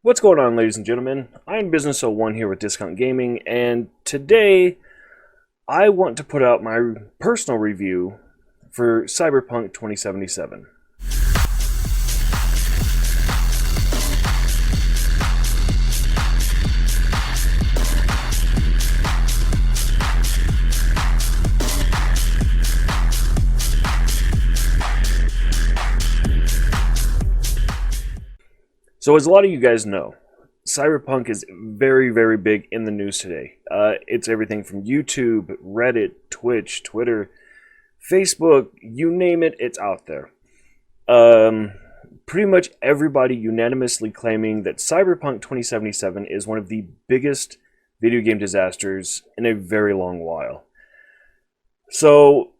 What's going on, ladies and gentlemen? I'm Business01 here with Discount Gaming, and today I want to put out my personal review for Cyberpunk 2077. So as a lot of you guys know, Cyberpunk is very, very big in the news today. It's everything from YouTube, Reddit, Twitch, Twitter, Facebook, you name it, it's out there. Pretty much everybody unanimously claiming that Cyberpunk 2077 is one of the biggest video game disasters in a very long while. So,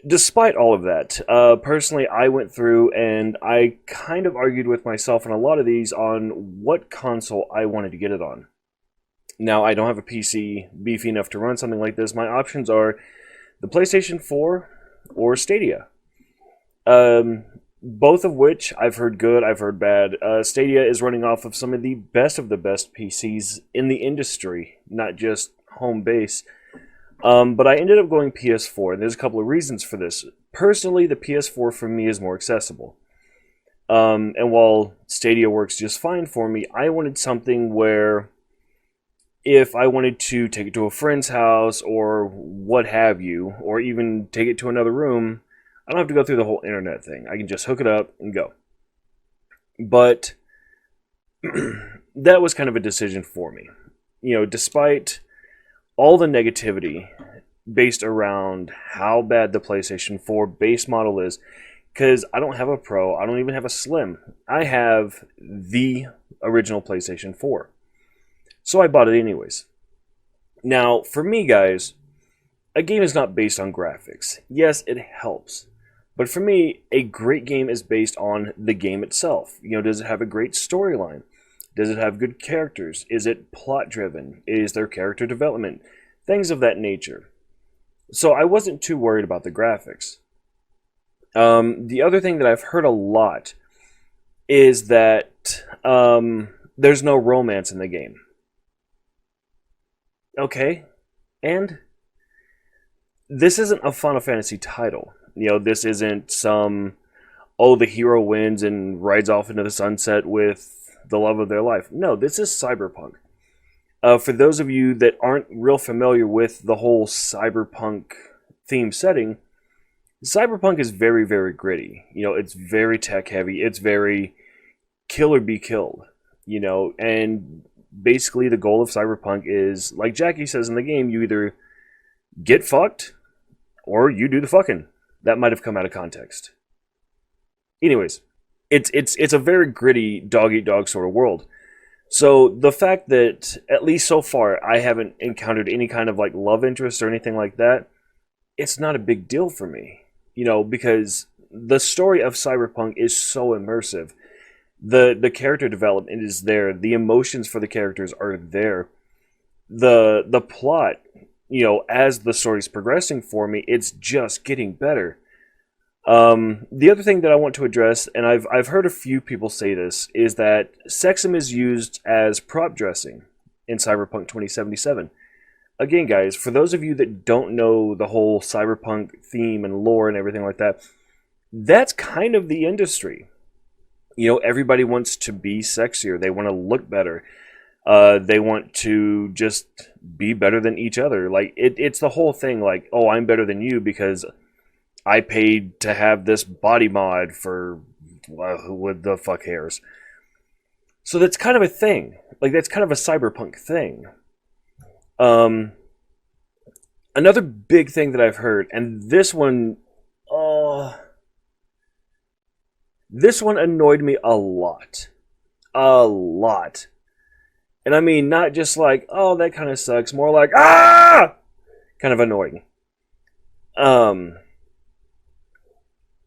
despite all of that, personally, I went through and I kind of argued with myself on a lot of these on what console I wanted to get it on. Now, I don't have a PC beefy enough to run something like this. My options are the PlayStation 4 or Stadia. Both of which I've heard good, I've heard bad. Stadia is running off of some of the best PCs in the industry, not just home base. But I ended up going PS4, and there's a couple of reasons for this. Personally, the PS4 for me is more accessible. And while Stadia works just fine for me, I wanted something where if I wanted to take it to a friend's house or what have you, or even take it to another room, I don't have to go through the whole internet thing. I can just hook it up and go. But that was kind of a decision for me. You know, despite all the negativity based around how bad the PlayStation 4 base model is, because I don't have a Pro, I don't even have a Slim. I have the original PlayStation 4. So I bought it anyways. Now, for me, guys, a game is not based on graphics. Yes, it helps. But for me, a great game is based on the game itself. You know, does it have a great storyline? Does it have good characters? Is it plot-driven? Is there character development? Things of that nature. So I wasn't too worried about the graphics. The other thing that I've heard a lot is that there's no romance in the game. Okay, and this isn't a Final Fantasy title. You know, this isn't some, oh, the hero wins and rides off into the sunset with the love of their life. No, this is Cyberpunk. For those of you that aren't real familiar with the whole Cyberpunk theme setting, Cyberpunk is very, very gritty. You know, it's very tech heavy. It's very kill or be killed. You know, and basically the goal of Cyberpunk is, like Jackie says in the game, you either get fucked or you do the fucking. That might have come out of context. Anyways, it's a very gritty dog-eat-dog sort of world. So the fact that, at least so far, I haven't encountered any kind of like love interest or anything like that, it's not a big deal for me. You know, because the story of Cyberpunk is so immersive. The character development is there. The emotions for the characters are there. The plot, you know, as the story's progressing for me, it's just getting better. The other thing that I want to address, and I've heard a few people say this, is that sexism is used as prop dressing in Cyberpunk 2077. Again, guys, for those of you that don't know the whole Cyberpunk theme and lore and everything like that, that's kind of the industry. You know, everybody wants to be sexier. They want to look better. They want to just be better than each other. Like, it's the whole thing, like, oh, I'm better than you because I paid to have this body mod for what the fuck cares. So that's kind of a thing. Like, that's kind of a Cyberpunk thing. Another big thing that I've heard, and this one annoyed me a lot. A lot. And I mean, not just like, oh, that kind of sucks. More like, ah! Kind of annoying.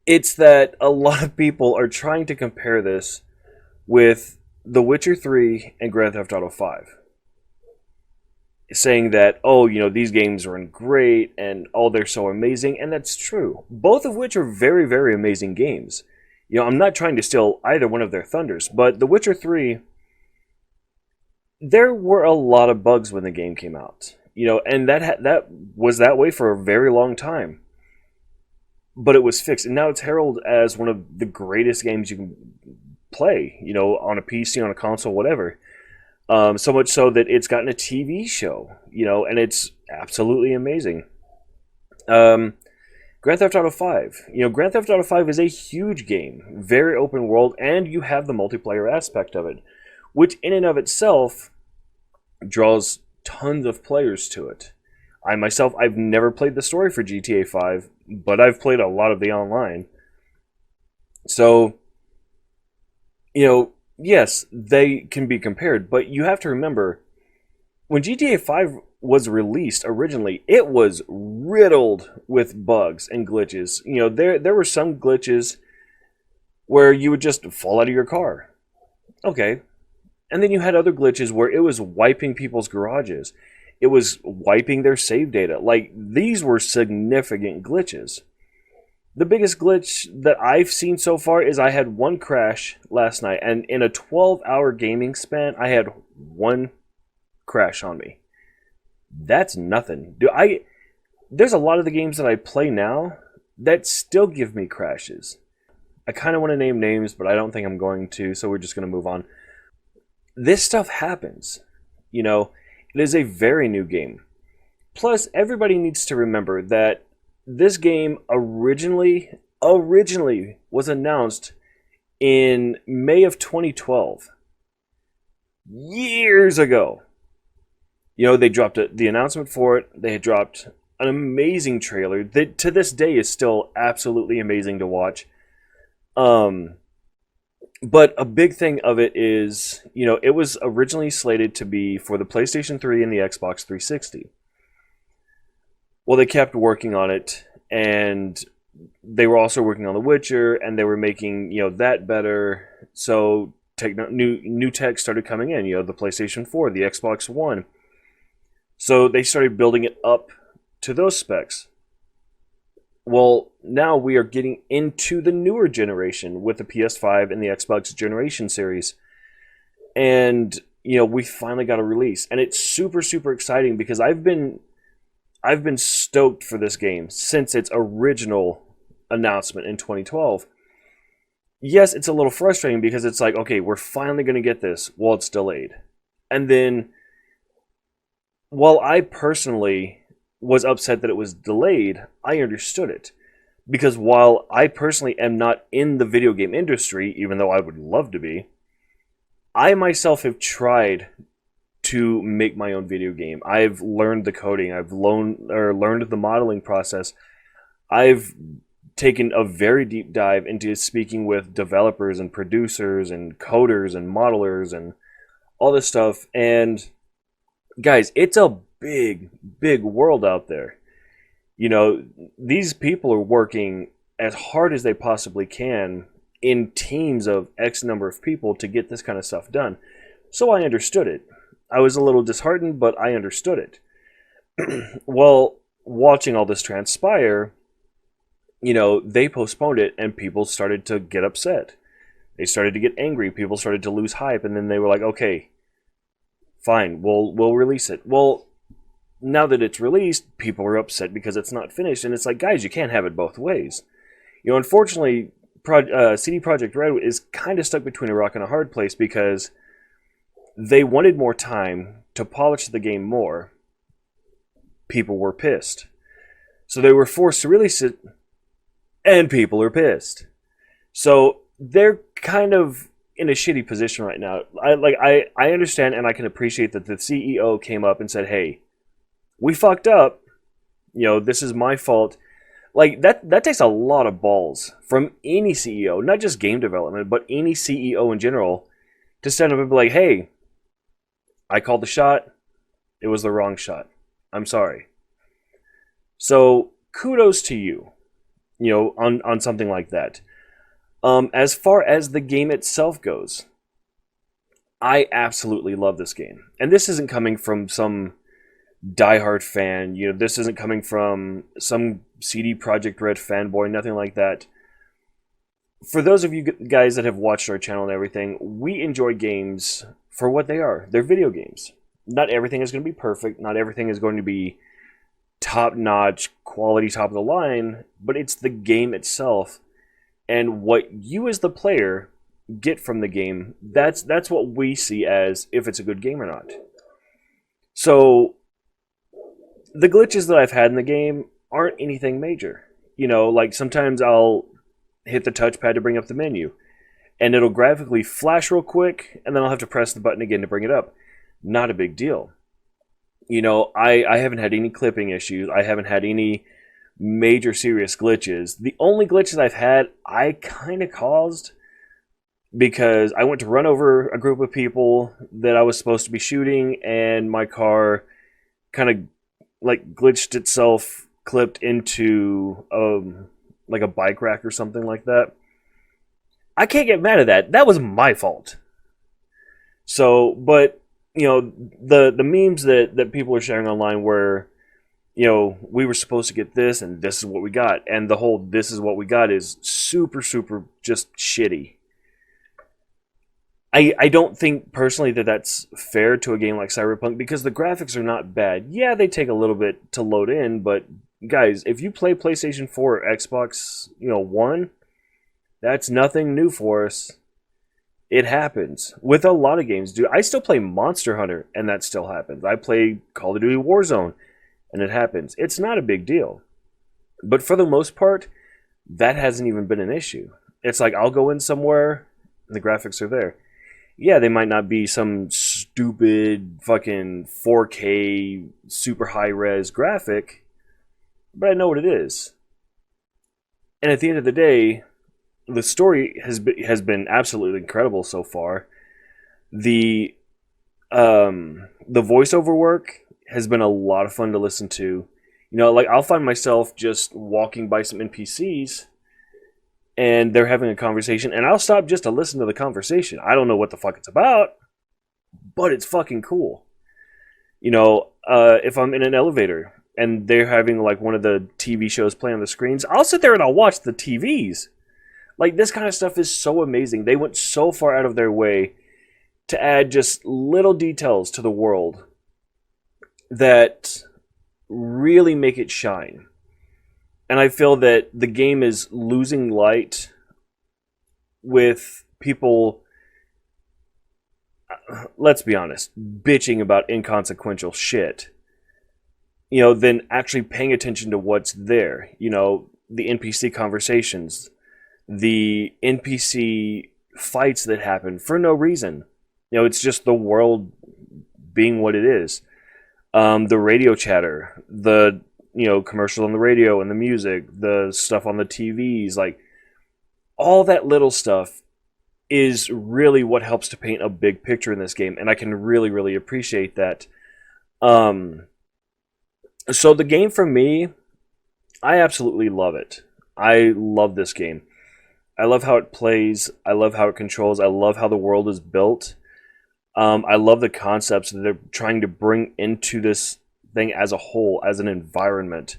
It's that a lot of people are trying to compare this with The Witcher 3 and Grand Theft Auto 5. Saying that, oh, you know, these games are great and, oh, they're so amazing. And that's true. Both of which are very, very amazing games. You know, I'm not trying to steal either one of their thunders, but The Witcher 3 there were a lot of bugs when the game came out, and that was that way for a very long time. But it was fixed, and now it's heralded as one of the greatest games you can play, on a PC, on a console, whatever. So much so that it's gotten a TV show, and it's absolutely amazing. Um, Grand Theft Auto 5. Grand Theft Auto 5 is a huge game, very open world, and you have the multiplayer aspect of it, which in and of itself draws tons of players to it. I myself, I've never played the story for GTA 5, but I've played a lot of the online. So, yes, they can be compared, but you have to remember when GTA 5 was released originally, it was riddled with bugs and glitches. There were some glitches where you would just fall out of your car. Okay. And then you had other glitches where it was wiping people's garages. It was wiping their save data. Like, these were significant glitches. The biggest glitch that I've seen so far is I had one crash last night, and in a 12-hour gaming span, I had one crash on me. That's nothing. There's a lot of the games that I play now that still give me crashes. I kind of want to name names, but I don't think I'm going to, so we're just going to move on. This stuff happens. It is a very new game. Plus, everybody needs to remember that this game originally was announced in May of 2012. Years ago. They dropped the announcement for it. They had dropped an amazing trailer that to this day is still absolutely amazing to watch. But a big thing of it is, it was originally slated to be for the PlayStation 3 and the Xbox 360. Well, they kept working on it, and they were also working on The Witcher, and they were making, that better. So new tech started coming in, the PlayStation 4, the Xbox One. So they started building it up to those specs. Well, now we are getting into the newer generation with the PS5 and the Xbox Generation Series. And, we finally got a release. And it's super, super exciting because I've been stoked for this game since its original announcement in 2012. Yes, it's a little frustrating because it's like, okay, we're finally going to get this while it's delayed. And then, while I personally was upset that it was delayed, I understood it. Because while I personally am not in the video game industry, even though I would love to be, I myself have tried to make my own video game. I've learned the coding. I've learned the modeling process. I've taken a very deep dive into speaking with developers and producers and coders and modelers and all this stuff. And guys, it's a big, big world out there. These people are working as hard as they possibly can in teams of X number of people to get this kind of stuff done. So I understood it. I was a little disheartened, but I understood it. Well, watching all this transpire, they postponed it and people started to get upset. They started to get angry. People started to lose hype, and then they were like, okay, fine, we'll release it. Well, now that it's released, people are upset because it's not finished, and it's like, guys, you can't have it both ways. Unfortunately, CD Projekt Red is kind of stuck between a rock and a hard place because they wanted more time to polish the game more. People were pissed. So they were forced to release it, and people are pissed. So they're kind of in a shitty position right now. I understand and I can appreciate that the CEO came up and said, hey, we fucked up. This is my fault. Like, that takes a lot of balls from any CEO, not just game development, but any CEO in general, to stand up and be like, hey, I called the shot. It was the wrong shot. I'm sorry. So kudos to you, on something like that. As far as the game itself goes, I absolutely love this game. And this isn't coming from some diehard fan. This isn't coming from some CD Projekt Red fanboy, nothing like that. For those of you guys that have watched our channel and everything, we enjoy games for what they are. They're video games. Not everything is going to be perfect. Not everything is going to be top notch, quality, top of the line, but it's the game itself. And what you as the player get from the game, that's what we see as if it's a good game or not. So the glitches that I've had in the game aren't anything major. Like sometimes I'll hit the touchpad to bring up the menu, and it'll graphically flash real quick, and then I'll have to press the button again to bring it up. Not a big deal. I haven't had any clipping issues. I haven't had any major serious glitches. The only glitches I've had, I kind of caused because I went to run over a group of people that I was supposed to be shooting, and my car kind of like glitched itself, clipped into like a bike rack or something like that. I can't get mad at that. That was my fault. So, but the memes that people are sharing online where we were supposed to get this and this is what we got, and the whole this is what we got is super just shitty. I don't think personally that that's fair to a game like Cyberpunk because the graphics are not bad. Yeah, they take a little bit to load in, but guys, if you play PlayStation 4 or Xbox, One, that's nothing new for us. It happens with a lot of games. Dude, I still play Monster Hunter, and that still happens. I play Call of Duty Warzone, and it happens. It's not a big deal. But for the most part, that hasn't even been an issue. It's like I'll go in somewhere, and the graphics are there. Yeah, they might not be some stupid fucking 4K super high-res graphic, but I know what it is. And at the end of the day, the story has been absolutely incredible so far. The voiceover work has been a lot of fun to listen to. Like I'll find myself just walking by some NPCs and they're having a conversation, and I'll stop just to listen to the conversation. I don't know what the fuck it's about, but it's fucking cool. If I'm in an elevator and they're having like one of the TV shows play on the screens, I'll sit there and I'll watch the TVs. Like, this kind of stuff is so amazing. They went so far out of their way to add just little details to the world that really make it shine. And I feel that the game is losing light with people, let's be honest, bitching about inconsequential shit, than actually paying attention to what's there. The NPC conversations, the NPC fights that happen for no reason. It's just the world being what it is. The radio chatter, the commercials on the radio and the music, the stuff on the TVs, like all that little stuff is really what helps to paint a big picture in this game, and I can really appreciate that. So the game for me, I absolutely love it. I love this game. I love how it plays. I love how it controls. I love how the world is built. I love the concepts that they're trying to bring into this thing as a whole, as an environment.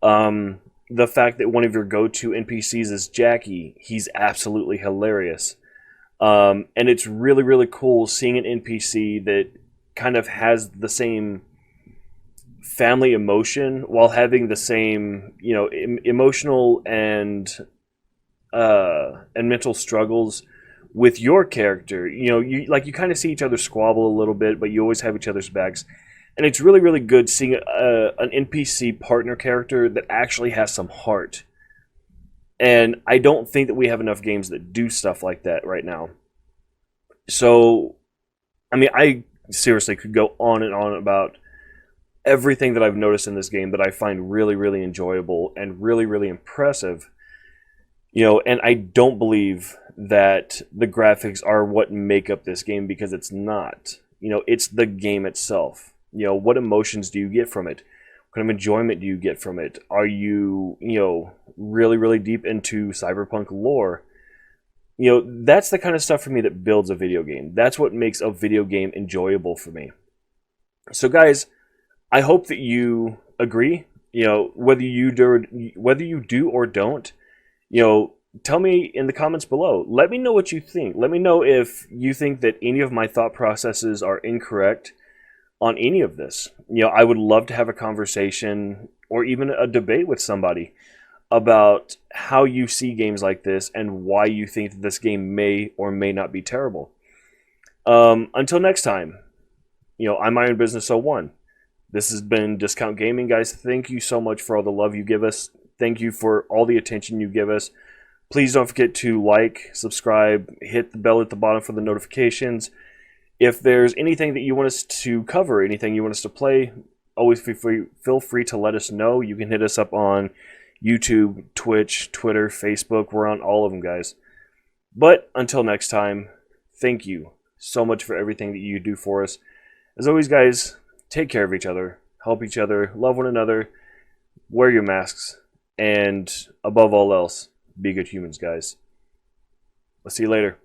The fact that one of your go-to NPCs is Jackie, he's absolutely hilarious. And it's really cool seeing an NPC that kind of has the same family emotion while having the same, emotional and mental struggles with your character. You kind of see each other squabble a little bit, but you always have each other's backs. And it's really good seeing an NPC partner character that actually has some heart. And I don't think that we have enough games that do stuff like that right now. So, I seriously could go on and on about everything that I've noticed in this game that I find really enjoyable and really impressive. And I don't believe that the graphics are what make up this game, because it's not. It's the game itself. What emotions do you get from it? What kind of enjoyment do you get from it? Are you, really deep into Cyberpunk lore? That's the kind of stuff for me that builds a video game. That's what makes a video game enjoyable for me. So guys, I hope that you agree. Whether you do or don't, tell me in the comments below. Let me know what you think. Let me know if you think that any of my thought processes are incorrect on any of this. I would love to have a conversation or even a debate with somebody about how you see games like this and why you think that this game may or may not be terrible. Until next time, I'm Iron Business 01. This has been Discount Gaming, guys. Thank you so much for all the love you give us. Thank you for all the attention you give us. Please don't forget to like, subscribe, hit the bell at the bottom for the notifications. If there's anything that you want us to cover, anything you want us to play, always feel free to let us know. You can hit us up on YouTube, Twitch, Twitter, Facebook. We're on all of them, guys. But until next time, thank you so much for everything that you do for us. As always, guys, take care of each other, help each other, love one another, wear your masks, and above all else, be good humans, guys. I'll see you later.